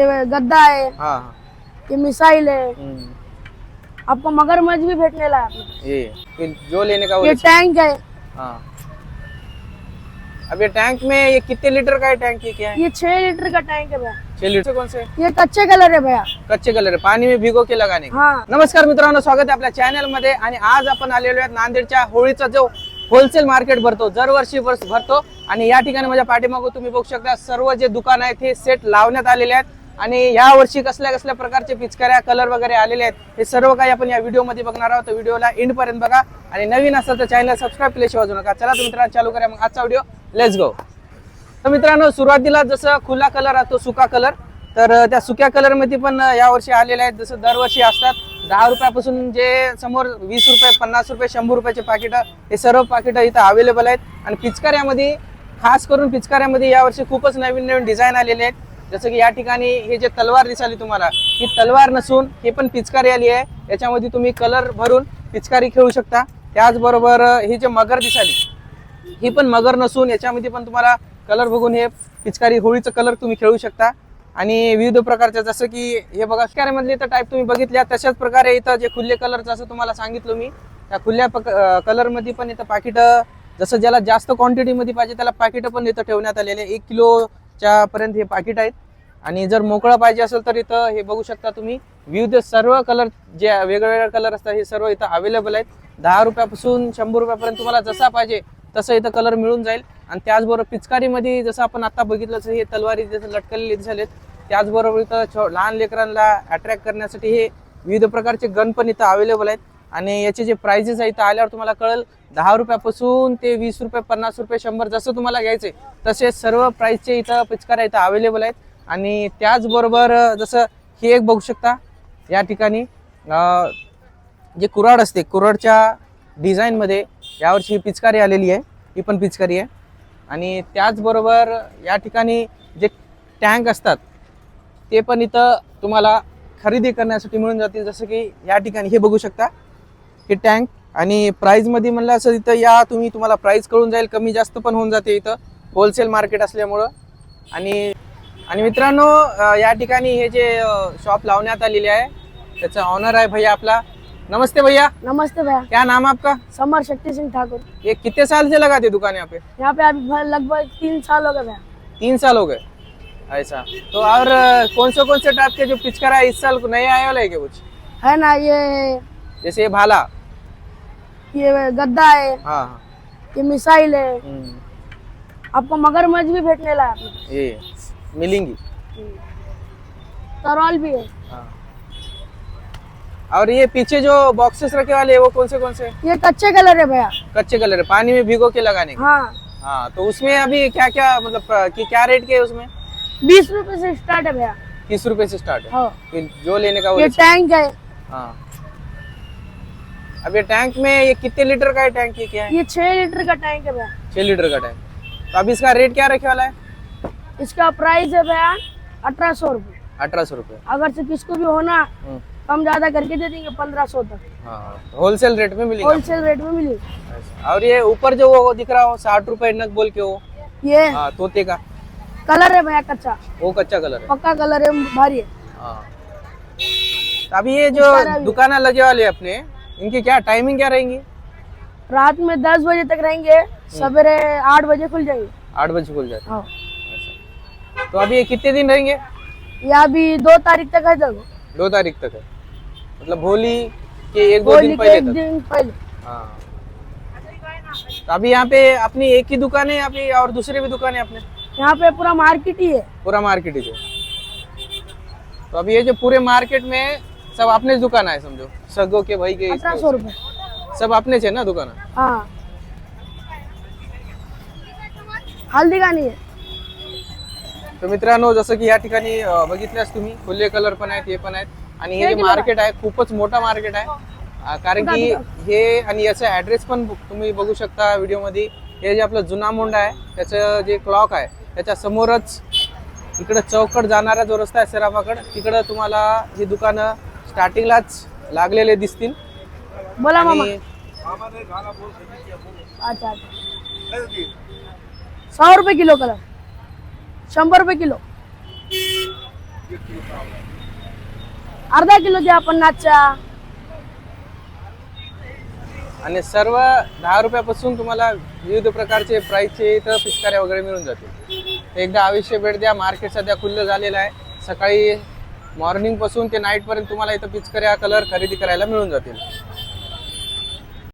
ये गद्दा है, हाँ ये मिसाइल है, हम्म, आपको मगरमच्छ भी भेटने लगा ये फिर जो लेने का वो ये ले सकते। टैंक है, हाँ। अब ये टैंक में ये कितने लीटर का है टैंक, ये क्या है? ये 6 लीटर का टैंक है भैया। 6 लीटर कौन से? ये कच्चे कलर है भैया। कच्चे कलर आहे, पाणी में भिगो के लगाने का। हाँ नमस्कार मित्रांनो, स्वागत आहे आपल्या चॅनल मध्ये। आणि आज आपण आलेलो आहेत नांदेडच्या होळीचा जो होलसेल मार्केट भरतो, दरवर्षी भरतो आणि या ठिकाणी माझ्या पाठीमागे तुम्ही बघू शकता सर्व जे दुकान आहेत हे सेट लावण्यात आलेले आहेत आणि या वर्षी कसल्या कसल्या प्रकारचे पिचकाऱ्या कलर वगैरे आलेले आहेत हे सर्व काही आपण या व्हिडिओ मध्ये बघणार आहोत। व्हिडिओला एंड पर्यंत बघा आणि नवीन असेल तर चॅनल सबस्क्राइब केल्याशिवाय वाजू नका। चला तर मित्रांनो चालू करूया मग आजचा व्हिडिओ, लेट्स गो। तर मित्रांनो सुरुवातीला जसं खुला कलर असतो सुका कलर, तर त्या सुक्या कलर मध्ये पण यावर्षी आलेले आहेत। जसं दरवर्षी असतात 10 रुपयापासून जे समोर 20 रुपये 50 रुपये 100 रुपयाचे पाकिट, हे सर्व पाकिट इथं अवेलेबल आहेत। आणि पिचकाऱ्यामध्ये खास करून पिचकाऱ्यामध्ये यावर्षी खूपच नवीन नवीन डिझाईन आलेले आहेत। जसं की या ठिकाणी हे जे तलवार दिसाली तुम्हाला, ही तलवार नसून हे पण पिचकारी आली आहे। याच्यामध्ये तुम्ही कलर भरून पिचकारी खेळू शकता। त्याचबरोबर ही जे मगर दिसाली, ही पण मगर नसून याच्यामध्ये पण तुम्हाला कलर बघून हे पिचकारी होळीचं कलर तुम्ही खेळू शकता। आणि विविध प्रकारच्या जसं की हे बघा पिचकारीमधले तर टाईप तुम्ही बघितल्या, तशाच प्रकारे इथं जे खुले कलरचं असं तुम्हाला सांगितलं मी, त्या खुल्या कलरमध्ये पण इथं पाकिट जसं ज्याला जास्त क्वांटिटीमध्ये पाहिजे त्याला पाकिट पण इथं ठेवण्यात आलेले 1 किलोच्या पर्यंत हे पाकिट आहेत। आणि जर मोकळा पाहिजे असेल तर इथं हे बघू शकता तुम्ही, विविध सर्व कलर जे वेगवेगळे कलर असतात हे सर्व इथं अवेलेबल आहेत। 10 रुपयापासून 100 रुपयापर्यंत तुम्हाला जसा पाहिजे तसं इथं कलर मिळून जाईल। आणि त्याचबरोबर पिचकारीमध्ये जसं आपण आता बघितलं तसं हे तलवारी जसं लटकलेले झालेत, त्याचबरोबर इथं लहान लेकरांना अट्रॅक्ट करण्यासाठी हे विविध प्रकारचे गन पण इथं अवेलेबल आहेत। आणि याचे जे प्राइजेस आहेत इथं आल्यावर तुम्हाला कळेल, 10 रुपयापासून ते 20 रुपये 50 रुपये 100 जसं तुम्हाला घ्यायचे तसे सर्व प्राइसचे इथं पिचकाऱ्या इथं अवेलेबल आहेत। आणि त्याचबरोबर जसं हे एक बघू शकता या ठिकाणी जे कुऱ्हाड असते, कुऱ्हाडच्या डिझाईनमध्ये यावर्षी ही पिचकारी आलेली आहे, ही पण पिचकारी आहे। आणि त्याचबरोबर या ठिकाणी जे टँक असतात ते पण इथं तुम्हाला खरेदी करण्यासाठी मिळून जातील। जसं की या ठिकाणी हे बघू शकता हे टँक, आणि प्राईजमध्ये म्हणलं असं इथं या तुम्हाला प्राईस कळून जाईल, कमी जास्त पण होऊन जाते इथं होलसेल मार्केट असल्यामुळं। आणि मित्रांनो या ठिकाणी हे जे शॉप लावण्यात आलेली आहे त्याचा ऑनर आहे भैया आपला। नमस्ते भैया। नमस्ते भैया। क्या नाम आपका? समर शक्ति सिंह ठाकुर। ये कितने साल से लगाते दुकान यहाँ पे? यहाँ पे अभी लगभग 3 साल हो गए भैया। 3 साल हो गए, ऐसा। तो और कौन से टाइप के जो पिचकारा है इस साल नए आए वाला है क्या कुछ? है ना, ये जैसे ये भाला, ये गद्दा है, हाँ ये मिसाइल है, हम्म, आपको मगरमच्छ भी भेटने लगा ये मिलेंगी, तरोल भी है। हाँ। और ये पीछे जो बॉक्सेस रखे वाले हैं वो कौन से? ये कच्चे कलर है भैया। कच्चे कलर है, पानी में भिगो के लगाने का। हाँ हाँ, तो उसमें अभी क्या क्या मतलब कि क्या रेट के है उसमें? 20 रुपए से स्टार्ट है भैया। 30 रुपए से स्टार्ट है, हाँ। फिर जो लेने का वो ये ले सकते। टैंक है, हाँ। अब ये टैंक में ये कितने लीटर का है टैंक, ये क्या है? ये 6 लीटर का टैंक है भैया। 6 लीटर का टैंक। तो अभी इसका रेट क्या रखे वाला है? इसका प्राइस है भैया 1800 रुपये। 1800 रुपये। अगर से किसको भी होना कम ज्यादा करके दे देंगे 1500 तक, हाँ, होलसेल रेट में मिलेगा। होलसेल रेट में मिली। ऐसा। और ये ऊपर जो वो दिख रहा हो 60 रुपए नग बोल के वो, ये हाँ, तोते का, कलर है भैया कच्चा, वो कच्चा कलर है। पक्का कलर है, भारी है। हाँ। तो अभी ये जो दुकान लगे वाले अपने, इनकी क्या टाइमिंग क्या रहेंगी? रात में 10 बजे तक रहेंगे, सवेरे 8 बजे खुल जाएंगे। 8 बजे खुल जाते हैं। हाँ। तो अभी ये कितने दिन रहेंगे? ये अभी 2 तारीख तक है, जब 2 तारीख तक है, मतलब होली के 1-2 होली दिन के पहले एक तक। दिन पहले। हाँ। तो अभी यहाँ पे अपनी एक ही दुकान है या फिर और दूसरे भी दुकान है अपने? यहाँ पे पूरा मार्केट ही है। पूरा मार्केट ही है। तो अभी ये जो पूरे मार्केट में सब अपने दुकान है, समझो सगो के भाई के 1800 रुपये। सब अपने छे ना दुकान? हाँ, हल्दी का नहीं है। तर मित्रांनो जसं की या ठिकाणी बघितल्यास तुम्ही खुले कलर पण आहेत, हे पण आहेत। आणि हे जे मार्केट आहे खूपच मोठा मार्केट आहे, कारण की हे आणि याचा ऍड्रेस पण तुम्ही बघू शकता व्हिडिओ मध्ये। हे जे आपलं जुना मोंडा आहे त्याचं जे क्लॉक आहे त्याच्या समोरच इकडे चौकड जाणारा जो रस्ता आहे सराफाकड, तिकडे तुम्हाला ही दुकानं स्टार्टिंगलाच लागलेले दिसतील। बोला मामा। आणि अच्छा 100 रुपये किलो कलर, 100 रुपये किलो। अर्धा किलो द्या 50च्या. आणि सर्व 10 रुपयापासून तुम्हाला विविध प्रकारचे प्राइसचे इथं पिचकाऱ्या वगैरे मिळून जातील. एकदा अवश्य भेट द्या. मार्केट सध्या खुल्लं झालेलं आहे. सकाळी मॉर्निंग पासून ते नाईट पर्यंत तुम्हाला इथं पिचकाऱ्या कलर खरेदी करायला मिळून जातील.